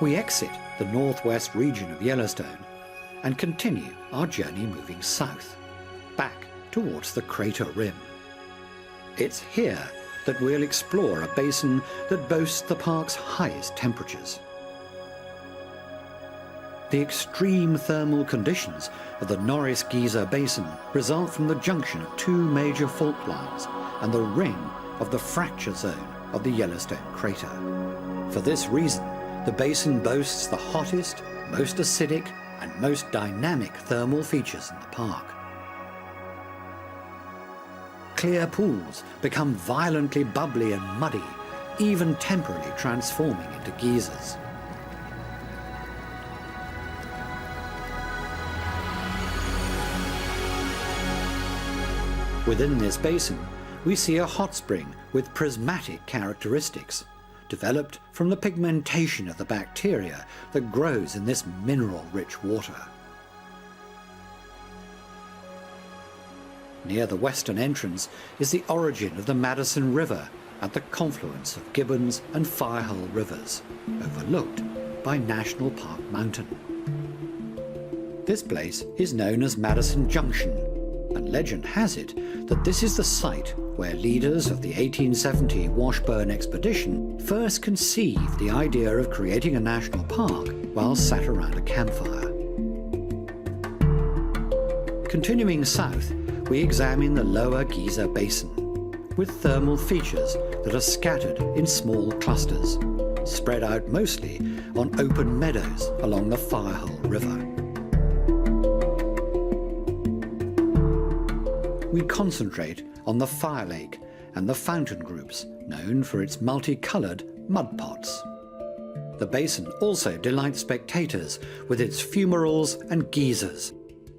We exit the northwest region of Yellowstone and continue our journey moving south, back towards the crater rim. It's here that we'll explore a basin that boasts the park's highest temperatures. The extreme thermal conditions of the Norris geyser basin result from the junction of two major fault lines and the ring of the fracture zone of the Yellowstone crater. For this reason, the basin boasts the hottest, most acidic, and most dynamic thermal features in the park. Clear pools become violently bubbly and muddy, even temporarily transforming into geysers. Within this basin, we see a hot spring with prismatic characteristics, developed from the pigmentation of the bacteria that grows in this mineral-rich water. Near the western entrance is the origin of the Madison River at the confluence of Gibbons and Firehole rivers, overlooked by National Park Mountain. This place is known as Madison Junction, and legend has it that this is the site where leaders of the 1870 Washburn expedition first conceived the idea of creating a national park while sat around a campfire. Continuing south, we examine the lower geyser basin, with thermal features that are scattered in small clusters, spread out mostly on open meadows along the Firehole River. We concentrate on the Fire Lake and the fountain groups, known for its multicolored mud pots. The basin also delights spectators with its fumaroles and geysers,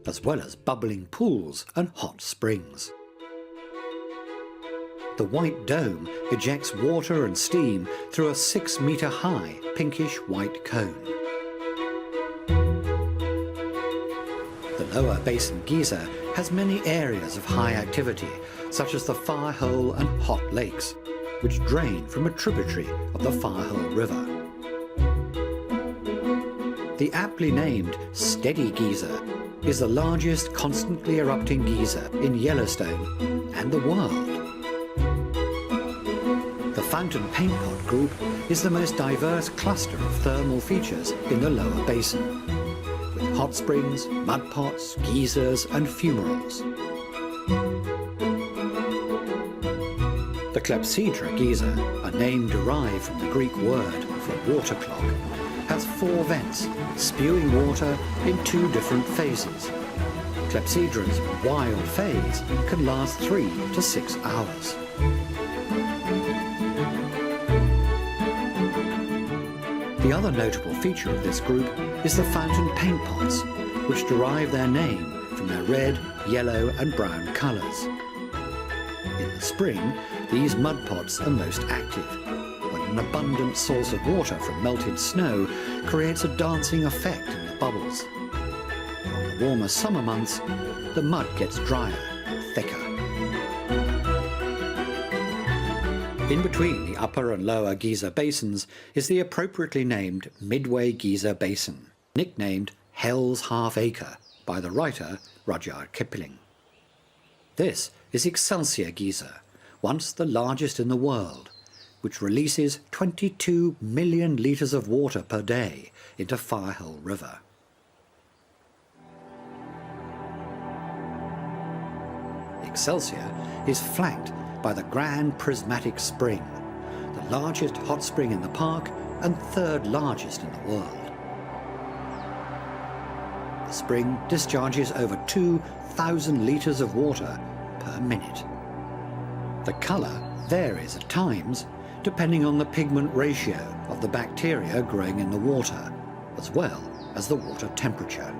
as well as bubbling pools and hot springs. The White Dome ejects water and steam through a 6-meter-high pinkish-white cone. The lower basin geyser has many areas of high activity, such as the Firehole and Hot Lakes, which drain from a tributary of the Firehole River. The aptly named Steady Geyser is the largest constantly erupting geyser in Yellowstone and the world. The Fountain Paint Pot group is the most diverse cluster of thermal features in the lower basin, with hot springs, mud pots, geysers and fumaroles. The Clepsydra geyser, a name derived from the Greek word for water clock, has 4 vents, spewing water in 2 different phases. Clepsydra's wild phase can last 3 to 6 hours. The other notable feature of this group is the fountain paint pots, which derive their name from their red, yellow and brown colours. In the spring, these mud pots are most active, when an abundant source of water from melted snow creates a dancing effect in the bubbles. From the warmer summer months, the mud gets drier and thicker. In between the upper and lower geyser basins is the appropriately named Midway Geyser Basin, nicknamed Hell's Half Acre by the writer Rudyard Kipling. This is Excelsior Geyser, once the largest in the world, which releases 22 million litres of water per day into Firehole River. Excelsior is flanked by the Grand Prismatic Spring, the largest hot spring in the park and 3rd largest in the world. The spring discharges over 2,000 litres of water per minute. The colour varies at times, depending on the pigment ratio of the bacteria growing in the water, as well as the water temperature.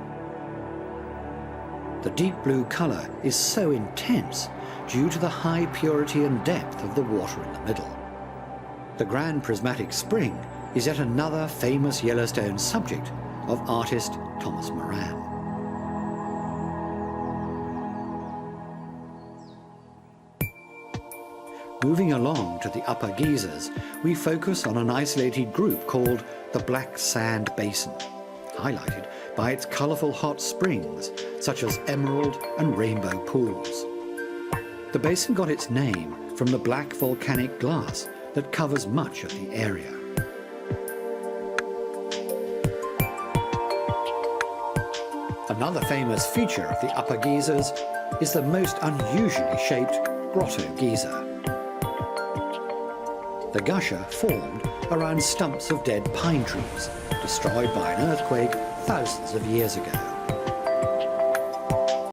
The deep blue colour is so intense due to the high purity and depth of the water in the middle. The Grand Prismatic Spring is yet another famous Yellowstone subject of artist Thomas Moran. Moving along to the upper geysers, we focus on an isolated group called the Black Sand Basin, highlighted by its colourful hot springs, such as emerald and rainbow pools. The basin got its name from the black volcanic glass that covers much of the area. Another famous feature of the upper geysers is the most unusually shaped grotto geyser. The gusher formed around stumps of dead pine trees, destroyed by an earthquake thousands of years ago.